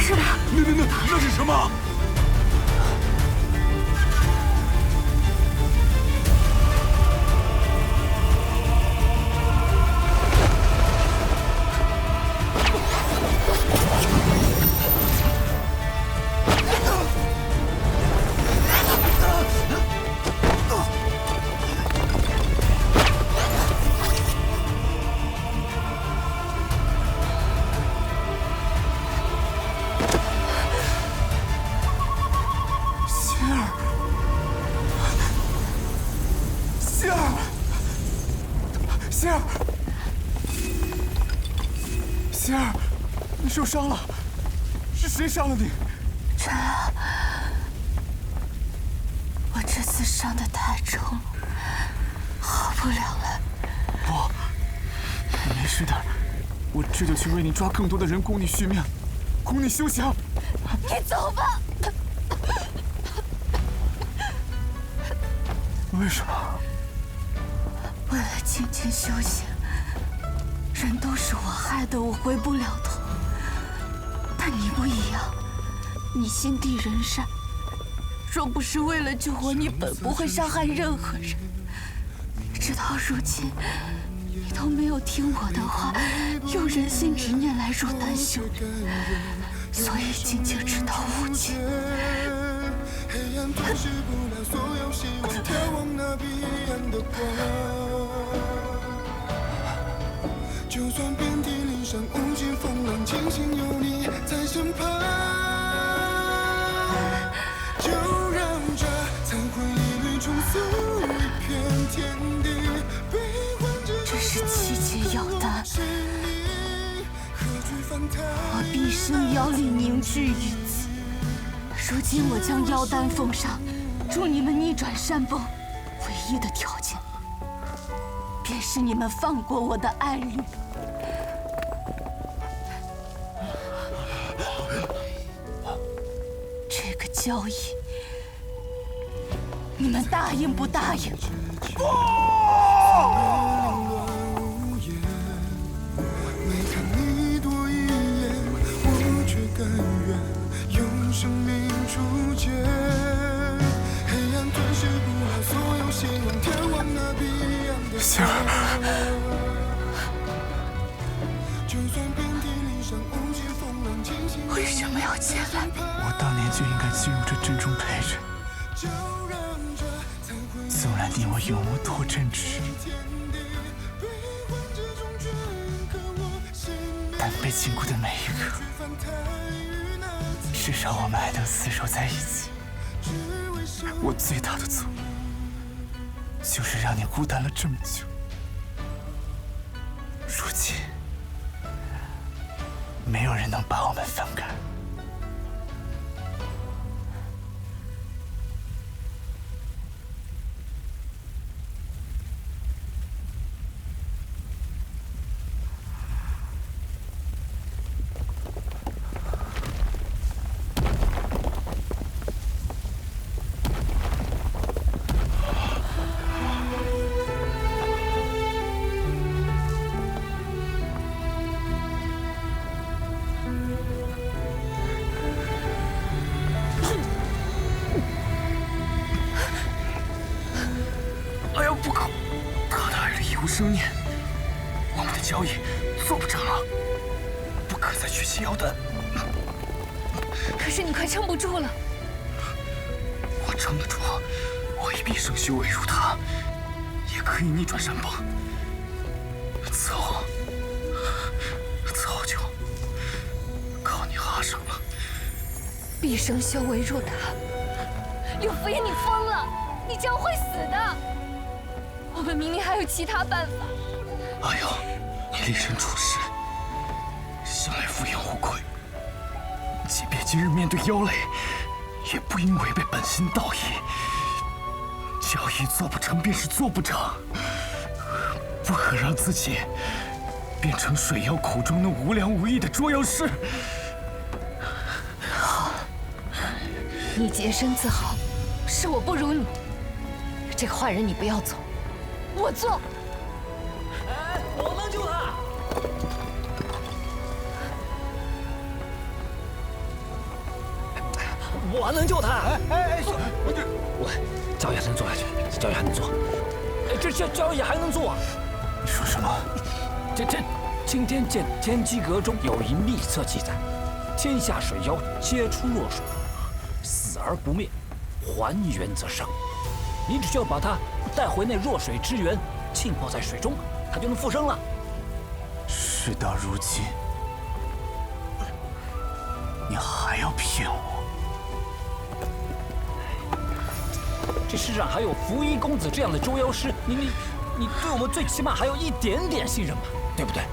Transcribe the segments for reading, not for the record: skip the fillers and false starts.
事吧？那是什么？仙儿，你受伤了，是谁伤了你？晨儿，我这次伤得太重了，好不了了。不，你没事的，我这就去为你抓更多的人供你续命，供你修行。你走吧。为什么？为了静静修行。人都是我害的，我回不了头。但你不一样，你心地仁善，若不是为了救我，你本不会伤害任何人。直到如今，你都没有听我的话，用人心执念来入丹修炼，所以静静直到无尽。黑暗吞噬不了所有希望，眺望那彼岸的光。就算遍体鳞伤，无尽风浪，庆幸有你在身旁。就让这残魂一缕重塑一片天地。这是7节妖丹，我毕生妖力凝聚于此。如今我将妖丹奉上，助你们逆转山崩，唯一的条件，便是你们放过我的爱侣。交易，你们答应不答应？不！没看你多一眼，我却甘愿用生命铸剑。黑暗吞噬不了所有希望，眺望那彼岸的仙儿，就算遍体鳞伤，无尽风浪，庆幸为什么要前来？我当年就应该进入这阵中陪着你。纵然你我永无脱阵之日，但被禁锢的每一刻，至少我们还能厮守在一起。我最大的错，就是让你孤单了这么久。如今，没有人能把我们分开。生念，我们的交易做不成了，不可再取其妖丹。可是你快撑不住了。我撑得住，我以毕生修为入他，也可以逆转山崩。此后就靠你哈生了。毕生修为入他，柳福爷，你疯了！你将会死的。我们明明还有其他办法。阿瑶，你立身处世，向来敷衍无愧。即便今日面对妖雷，也不应违背本心道义。交易做不成，便是做不成，不可让自己变成水妖口中那无良无义的捉妖师。好，你洁身自好，是我不如你。这个坏人你不要走。我做。哎，我能救他。我还能救他。我焦爷能做下去，焦爷还能做。这焦爷还能做？你说什么？这青天剑天机阁中有一秘册记载：天下水妖皆出弱水，死而不灭，还原则生。你只需要把它带回那弱水之源，浸泡在水中，它就能复生了。事到如今，你还要骗我？这世上还有拂衣公子这样的捉妖师，你对我们最起码还有一点点信任吧，对不对？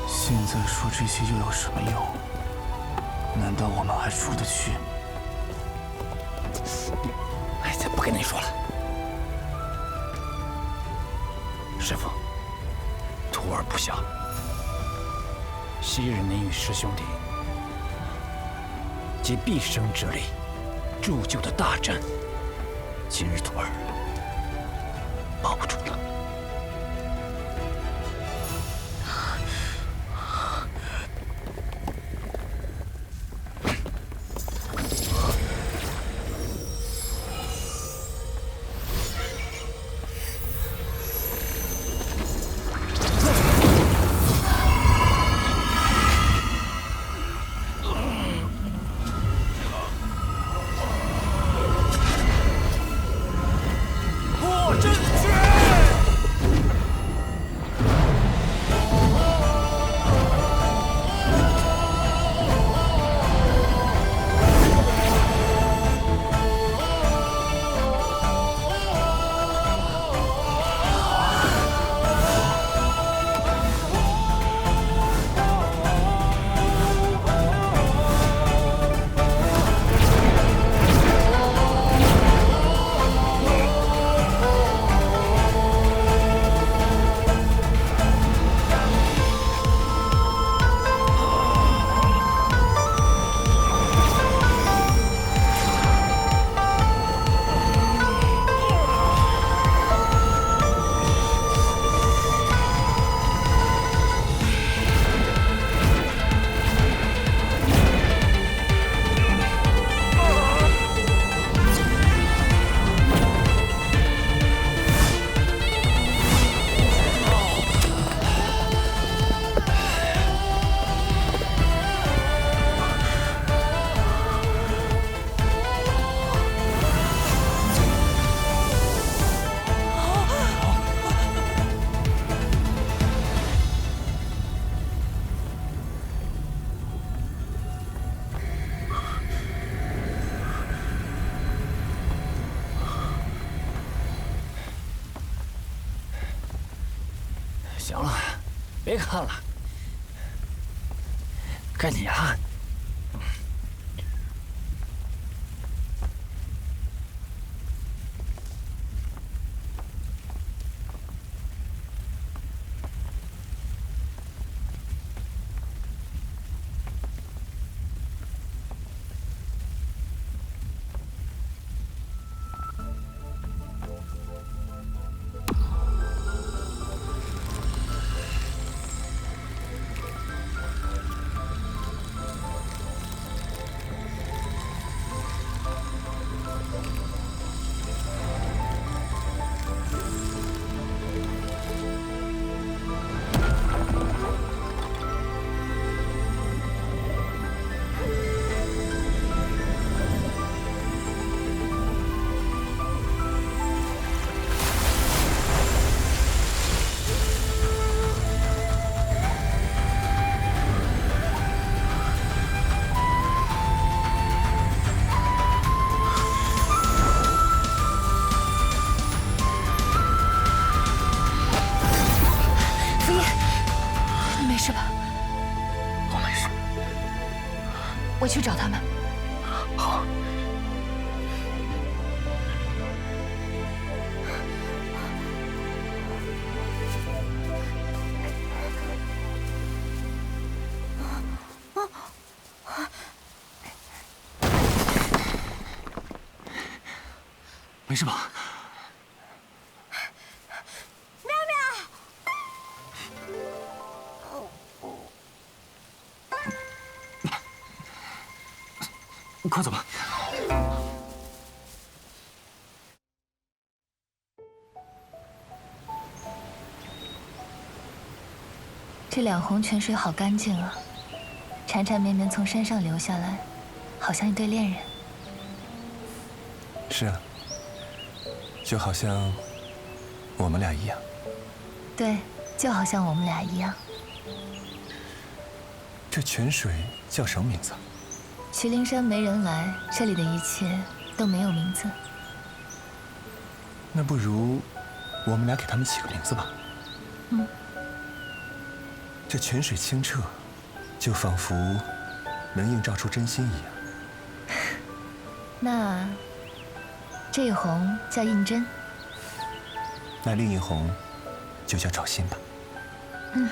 现在说这些又有什么用？难道我们还出得去？哎，才不跟你说了。师父，徒儿不孝。昔日您与师兄弟竭毕生之力铸就的大阵，今日徒儿保不住了。行了，别看了，该你了。我去找他们。好。没事吧？妙妙。快走吧。这两泓泉水好干净啊，缠缠绵绵从山上流下来，好像一对恋人。是啊，就好像我们俩一样。对，就好像我们俩一样。这泉水叫什么名字？麒麟山没人来，这里的一切都没有名字。那不如我们俩给他们起个名字吧。嗯。这泉水清澈，就仿佛能映照出真心一样。那这一泓叫应真，那另一泓就叫找心吧。嗯。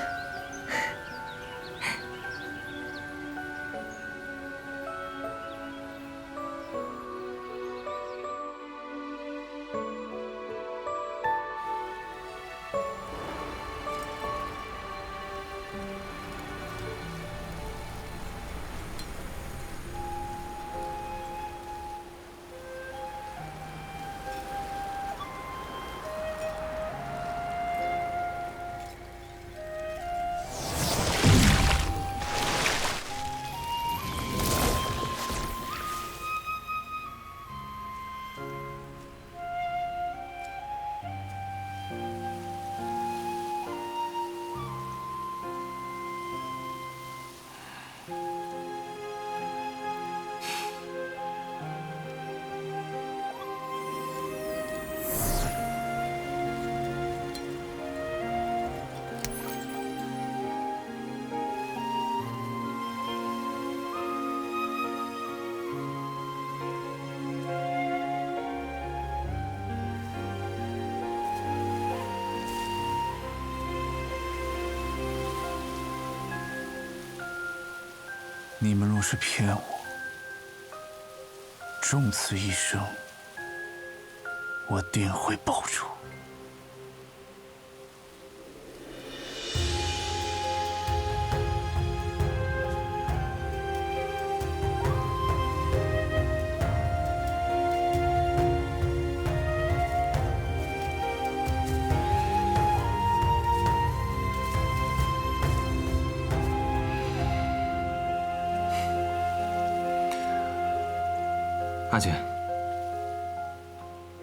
你们若是骗我，终此一生，我定会报仇。阿姐，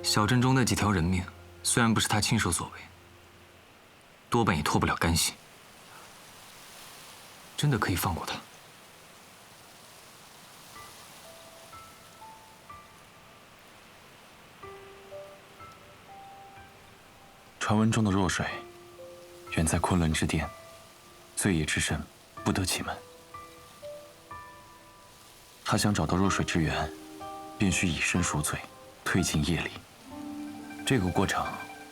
小镇中那几条人命，虽然不是他亲手所为，多半也脱不了干系。真的可以放过他。传闻中的弱水，远在昆仑之巅，罪业之深，不得其门。他想找到弱水之源，便需以身赎罪，推进业力。这个过程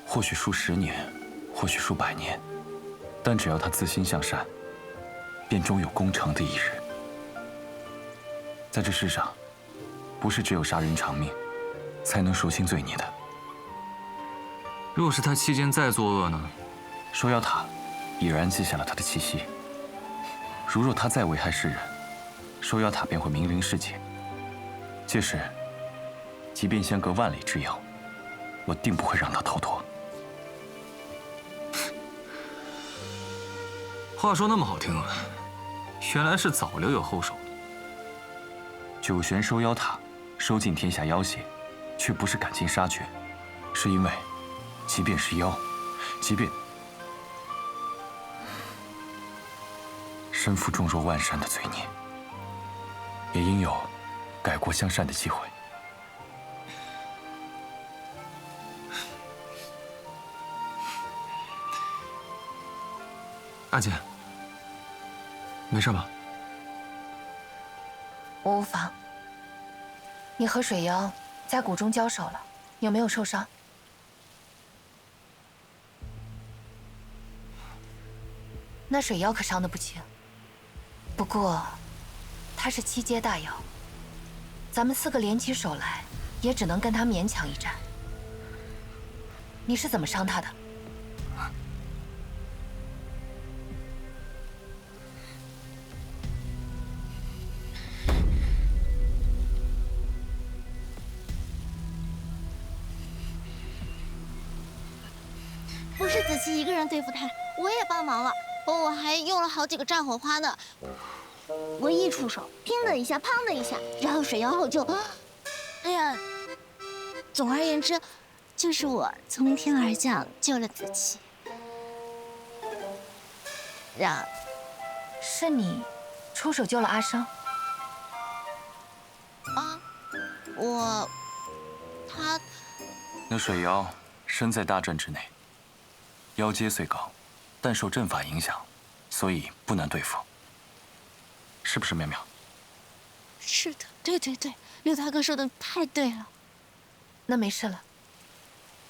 或许数10年，或许数100年，但只要他自心向善，便终有功成的一日。在这世上，不是只有杀人偿命，才能赎清罪孽的。若是他期间再作恶呢？收妖塔已然记下了他的气息。如若他再危害世人，收妖塔便会明灵世界。届时，即便相隔万里之遥，我定不会让他逃脱。话说那么好听啊，原来是早留有后手。九玄收妖塔，收尽天下妖邪，却不是赶尽杀绝，是因为，即便是妖，即便身负重若万山的罪孽，也应有改过向善的机会。阿姐，没事吧？我无妨。你和水妖在谷中交手了，有没有受伤？那水妖可伤得不轻。不过，他是7阶大妖，咱们4个联起手来，也只能跟他勉强一战。你是怎么伤他的？子期一个人对付他，我也帮忙了，我还用了好几个战火花呢。我一出手，乒的一下，砰的一下，然后水妖后就，哎呀，总而言之，就是我从天而降救了子期。是你出手救了阿生？啊，他那水妖身在大阵之内，妖阶虽高，但受阵法影响，所以不难对付。是不是妙妙？是的，对，六大哥说的太对了。那没事了，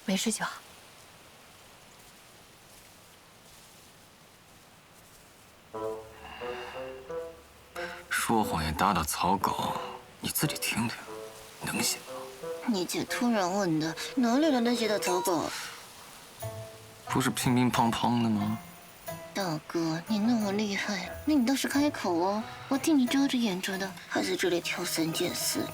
没事就好。说谎也打打草稿，你自己听听，能行吗？你姐突然问的，哪里来那些大草稿？不是乒乒乓乓的吗？大哥，你那么厉害，那你倒是开口哦，我替你遮着掩着的，还在这里挑三拣四的。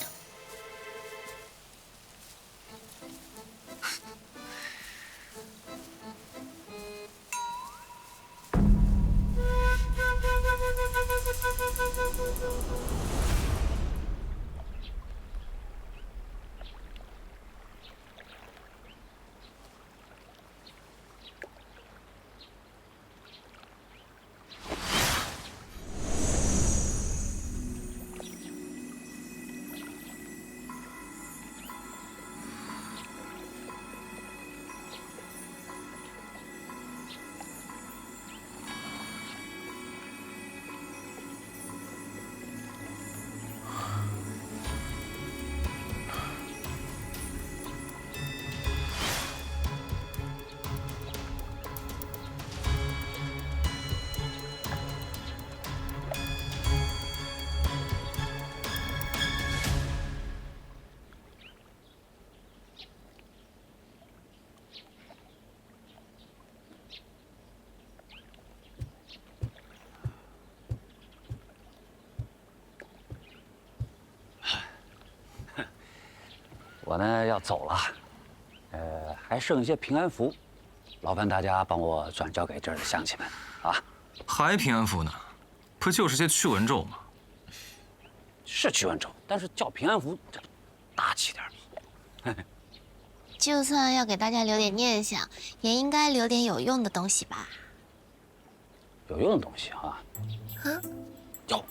我呢要走了，还剩一些平安符，劳烦大家帮我转交给这儿的乡亲们啊。还平安符呢？不就是些驱蚊咒吗？是驱蚊咒，但是叫平安符，这大气点嘛。就算要给大家留点念想，也应该留点有用的东西吧？有用的东西啊？嗯，有。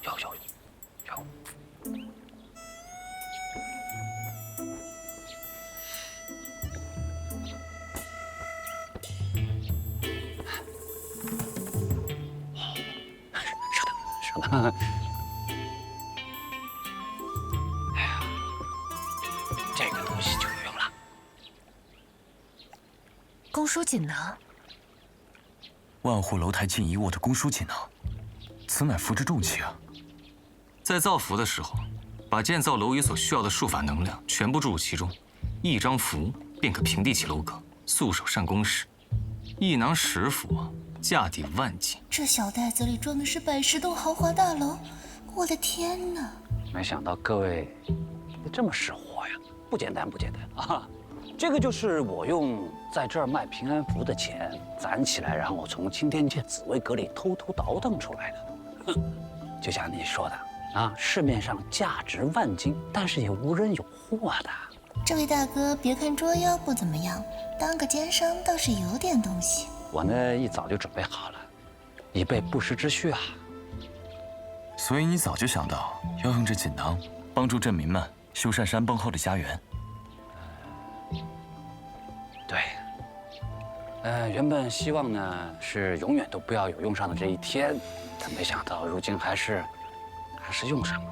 是的。哎呀，这个东西就有用了。公输锦囊，万户楼台尽一握的公输锦囊，此乃符之重器啊！在造符的时候，把建造楼宇所需要的术法能量全部注入其中，一张符便可平地起楼阁，速守善宫室。一囊10符，价抵万金。这小袋子里装的是110栋豪华大楼，我的天哪！没想到各位这么识货呀，不简单啊！这个就是我用在这儿卖平安符的钱攒起来，然后从青天界紫薇阁里偷偷倒腾出来的。就像你说的啊，市面上价值万金，但是也无人有货的。这位大哥，别看捉妖不怎么样，当个奸商倒是有点东西。我呢一早就准备好了，以备不时之需啊。所以你早就想到要用这锦囊帮助镇民们修缮山崩后的家园。对，原本希望呢是永远都不要有用上的这一天，但没想到如今还是用上了。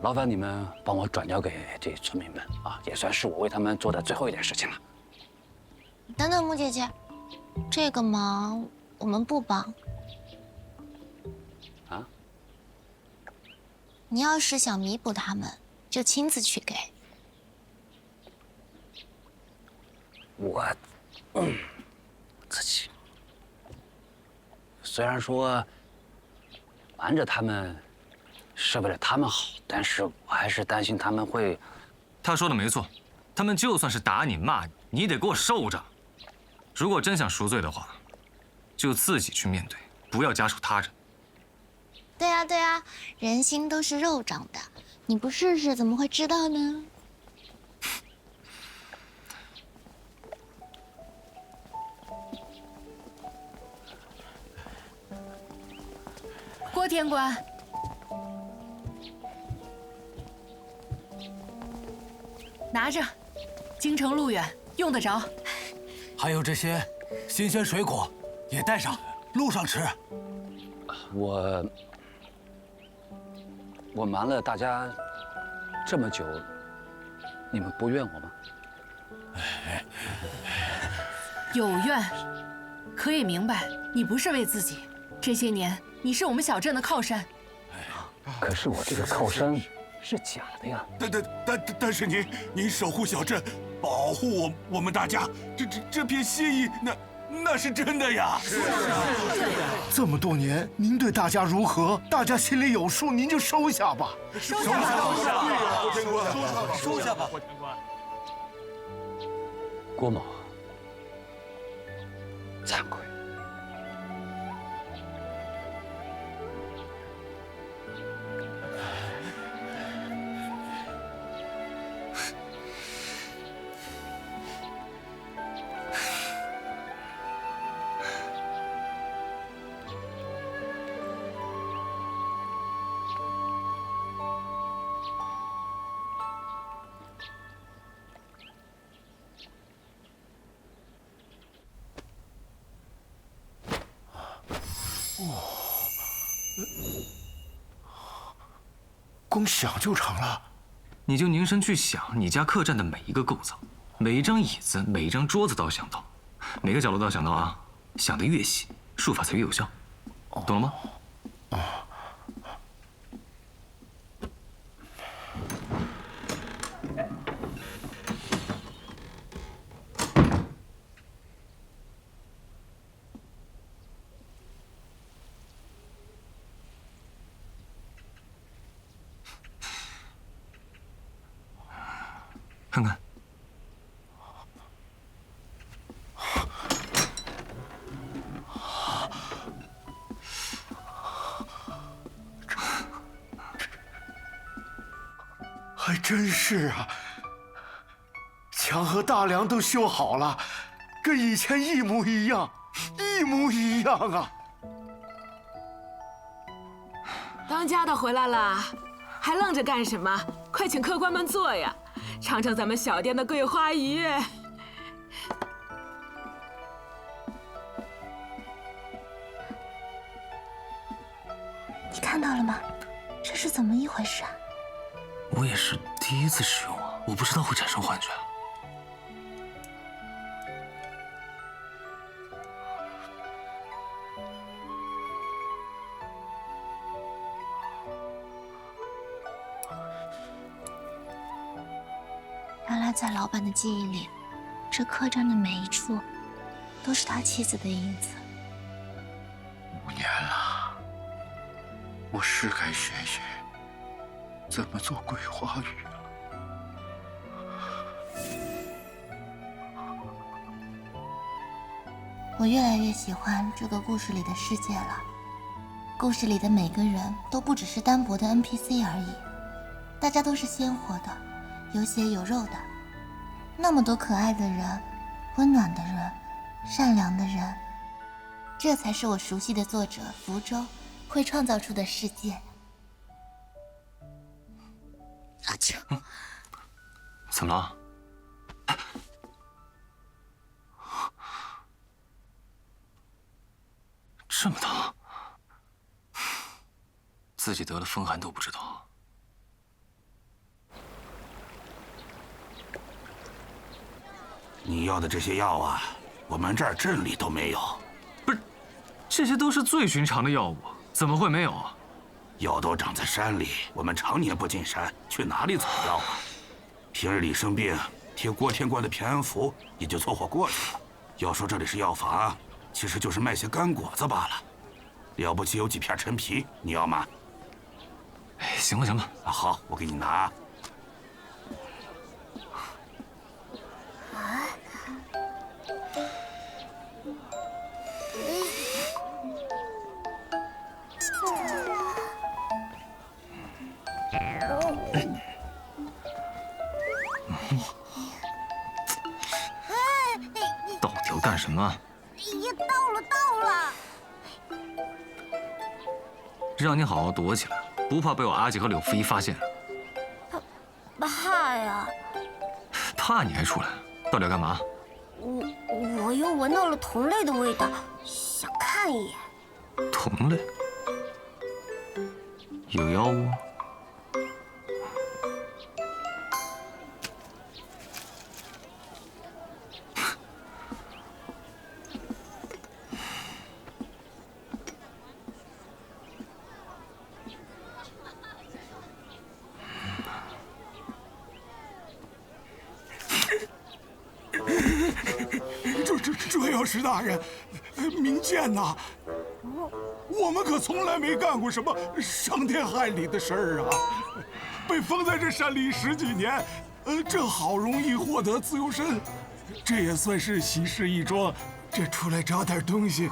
劳烦你们帮我转交给这村民们啊，也算是我为他们做的最后一点事情了。等等，木姐姐，这个忙我们不帮。啊？你要是想弥补他们，就亲自去给。我自己虽然说瞒着他们是为了他们好，但是我还是担心他们会。他说的没错，他们就算是打你骂你，你得给我受着。如果真想赎罪的话，就自己去面对，不要加属他人。对呀对呀，人心都是肉长的，你不试试怎么会知道呢？郭天官，拿着，京城路远，用得着。还有这些新鲜水果，也带上，路上吃。我瞒了大家这么久，你们不怨我吗？有怨，可以明白，你不是为自己。这些年，你是我们小镇的靠山。可是我这个靠山是假的呀。但是您守护小镇，保护我们大家，这片心意，那是真的呀。是。这么多年，您对大家如何？大家心里有数，您就收下吧。收下吧，郭天官，收下吧。郭某，惭愧。光想就成了。你就凝神去想你家客栈的每一个构造，每一张椅子，每一张桌子都要想到，每个角落都要想到啊！想得越细，术法才越有效，懂了吗？看看，还真是啊，墙和大梁都修好了，跟以前一模一样，一模一样啊！当家的回来了，还愣着干什么？快请客官们坐呀！尝尝咱们小店的桂花鱼。你看到了吗？这是怎么一回事啊？我也是第一次使用啊，我不知道会产生幻觉。原来在老板的记忆里，这客栈的每一处都是他妻子的影子。5年了，我是该学学怎么做桂花鱼了。我越来越喜欢这个故事里的世界了。故事里的每个人都不只是单薄的 NPC 而已，大家都是鲜活的，有血有肉的。那么多可爱的人，温暖的人，善良的人，这才是我熟悉的作者福州会创造出的世界。阿秋，怎么了？这么疼，自己得了风寒都不知道。你要的这些药啊，我们这儿镇里都没有。不是，这些都是最寻常的药物，怎么会没有啊？药都长在山里，我们常年不进山，去哪里采药啊？平日里生病，贴郭天官的平安符，也就凑合过去了。要说这里是药房，其实就是卖些干果子罢了。了不起有几片陈皮，你要吗？哎，行了行了，好，我给你拿。什么？也到了。让你好好躲起来，不怕被我阿姐和柳福一发现？怕呀！怕你还出来？到底要干嘛？我又闻到了同类的味道，想看一眼。同类？有妖物？这要是大人，明鉴呐，我们可从来没干过什么伤天害理的事儿啊！被封在这山里10几年，这好容易获得自由身，这也算是喜事一桩。这出来找点东西，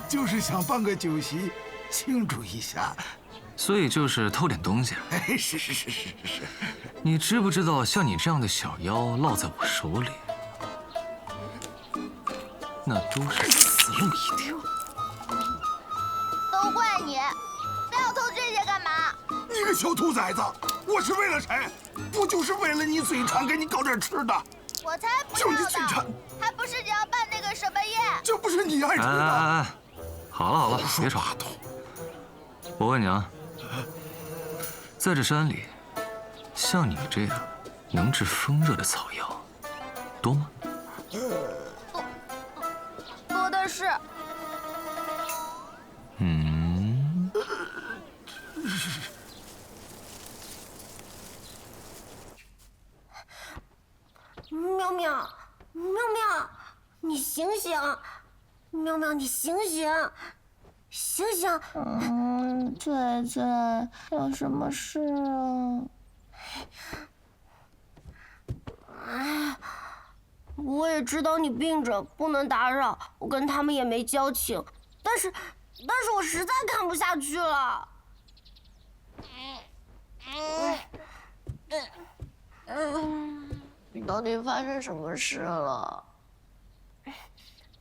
就是想办个酒席，庆祝一下。所以就是偷点东西。哎，是。你知不知道，像你这样的小妖落在我手里，那都是死路一条。都怪你，非要偷这些干嘛？你个小兔崽子！我是为了谁？不就是为了你嘴馋，给你搞点吃的？我才不要就你嘴馋，还不是你要办那个什么宴？这不是你爱吃的。哎，好了，别吵。我问你啊，在这山里，像你这样能治风热的草药多吗？多的是。喵，你醒醒！喵，你醒醒！仔仔，有什么事啊？哎，我也知道你病着，不能打扰，我跟他们也没交情，但是我实在看不下去了。你到底发生什么事了？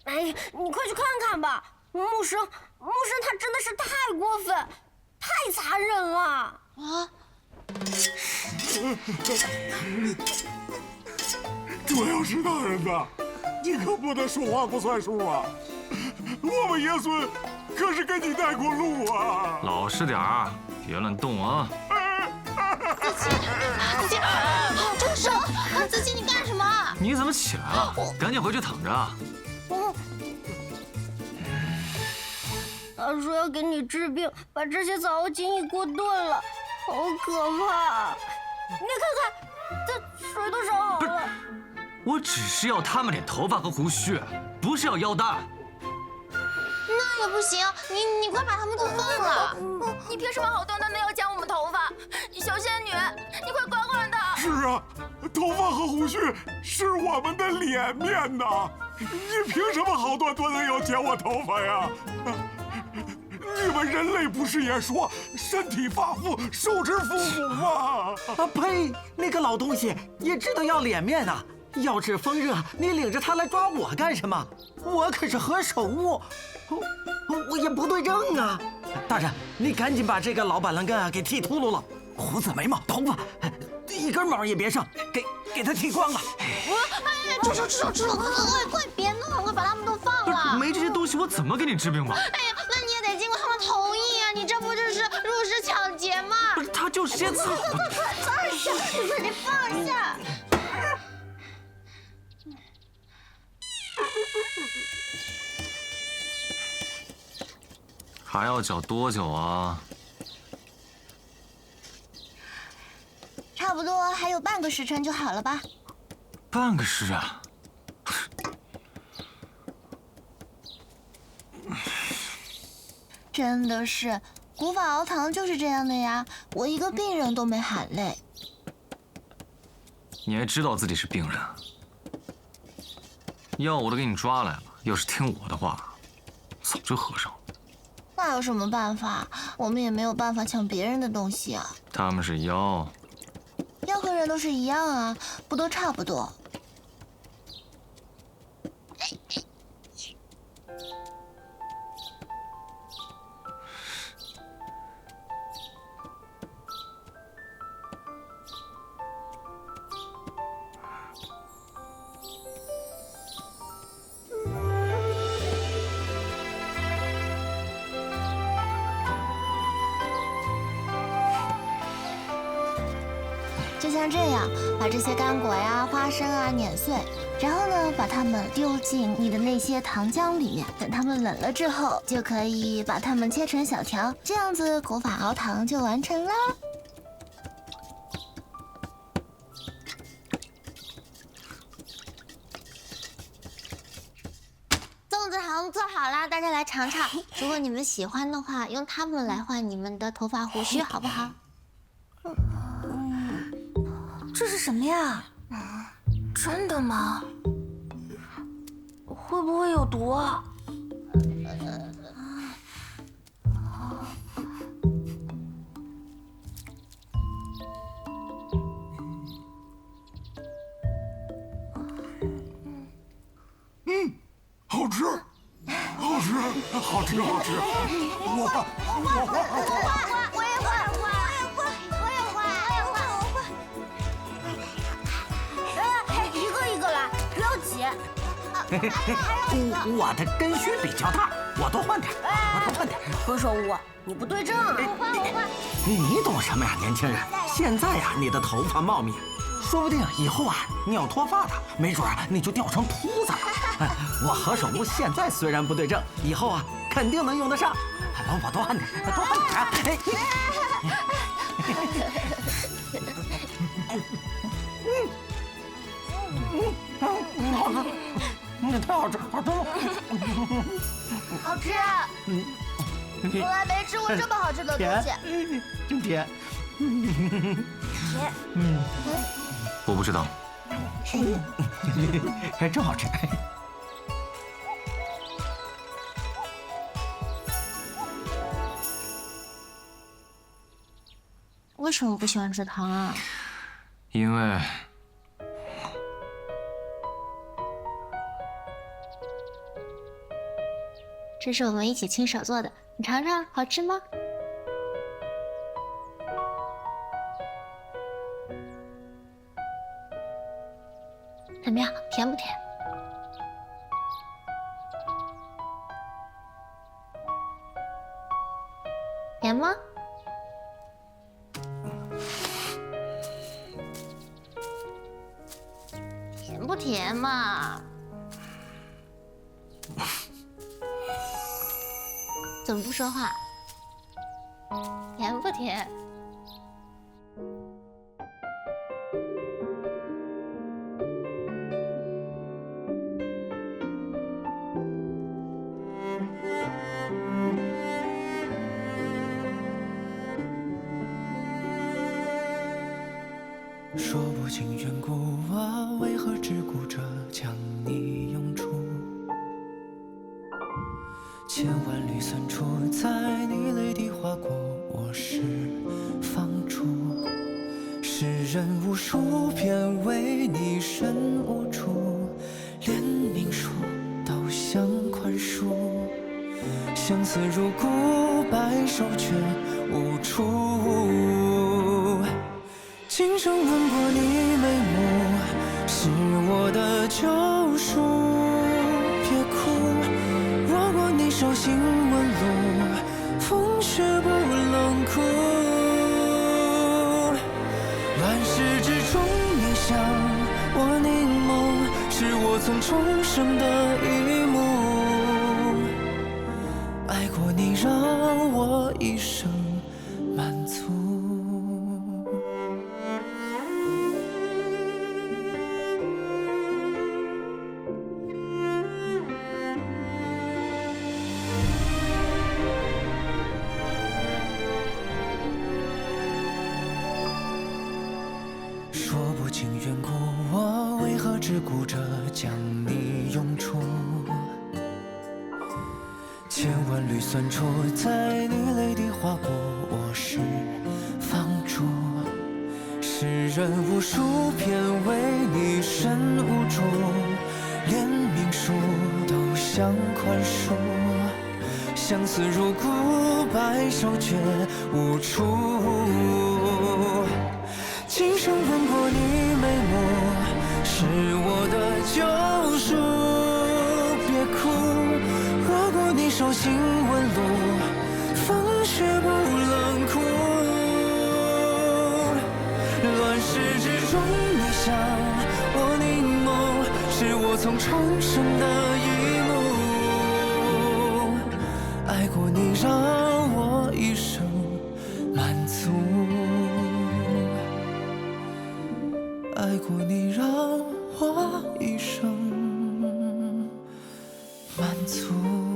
哎，你快去看看吧！木生他真的是太过分，太残忍了啊！这要是大人呐，你可不能说话不算数啊！我们爷孙可是跟你带过路啊！老实点儿，别乱动啊！子期，住手！子期，你干什么？你怎么起来了？赶紧回去躺着。他说要给你治病，把这些草药精一锅炖了，好可怕！你看看，这水都烧好了。我只是要他们点头发和胡须，不是要腰带。那也不行，你快把他们都放了！你凭什么好端端的要剪我们头发？小仙女，你快管管他！是啊，头发和胡须是我们的脸面呐，你凭什么好端端的要剪我头发呀？你们人类不是也说身体发肤受之父母吗？呸！那个老东西也知道要脸面啊！要治风热，你领着他来抓我干什么？我可是何首乌，我也不对症啊！大人，你赶紧把这个老板棱根啊给剃秃噜了，胡子、眉毛、头发，一根毛也别剩，给他剃光了。哎，住手！快别弄了，快把他们都放了！没这些东西，我怎么给你治病吧？哎呀，那你也得经过他们同意啊！你这不就是入室抢劫吗？不是，他就是些草。放下！你放下！还要搅多久啊？差不多还有半个时辰就好了吧？半个时啊？真的是，古法熬汤就是这样的呀！我一个病人都没喊累。你还知道自己是病人？药我都给你抓来了，要是听我的话，早就喝上了。那有什么办法？我们也没有办法抢别人的东西啊。他们是妖，妖和人都是一样啊，不都差不多？就像这样，把这些干果呀、花生啊碾碎，然后呢，把它们丢进你的那些糖浆里面。等它们冷了之后，就可以把它们切成小条，这样子果法熬糖就完成啦。粽子糖做好啦，大家来尝尝。如果你们喜欢的话，用它们来换你们的头发胡须，好不好？这是什么呀？真的吗？会不会有毒啊？好吃，好吃，好吃，好吃！我也换，一个一个来，不要急。我的根须比较大，我多换点，我多换点。何首乌，你不对症啊！你懂什么呀，年轻人？现在呀，你的头发茂密，说不定以后啊，你要脱发的，没准啊，你就掉成秃子了。我何首乌现在虽然不对症，以后啊，肯定能用得上。我多换点，多换点啊！好吃，太好吃，好吃了。好吃，从来没吃过这么好吃的东西。真甜。甜。我不知道。还真好吃。为什么不喜欢吃糖啊？因为这是我们一起亲手做的，你尝尝，好吃吗？怎么样，甜不甜？甜吗？甜不甜嘛？怎么不说话？甜不甜？说不清缘故啊，为何只顾着将你拥住？千万缕酸楚，在你泪滴划过我时放逐。世人无数遍为你深无助，连命数都想宽恕。相思如故，白首却无处。今生吻过你眉目，是我的救赎。别哭，若果你手心纹路，风雪不冷酷。乱世之中，你向我凝眸，是我从重生的一幕。爱过你，让我一生满足。说不清缘故，我为何只顾着将你拥住？千万缕酸楚，在你泪滴划过我时放逐。世人无数遍为你深无助，连命数都想宽恕。相思如故，白首却无处。今生吻过你眉目，是我的救赎。别哭，若果你手心纹路，风雪不冷酷。乱世始至终你向我凝眸，是我从重生的一幕。爱过你让我一生满足，爱过你让我一生满足。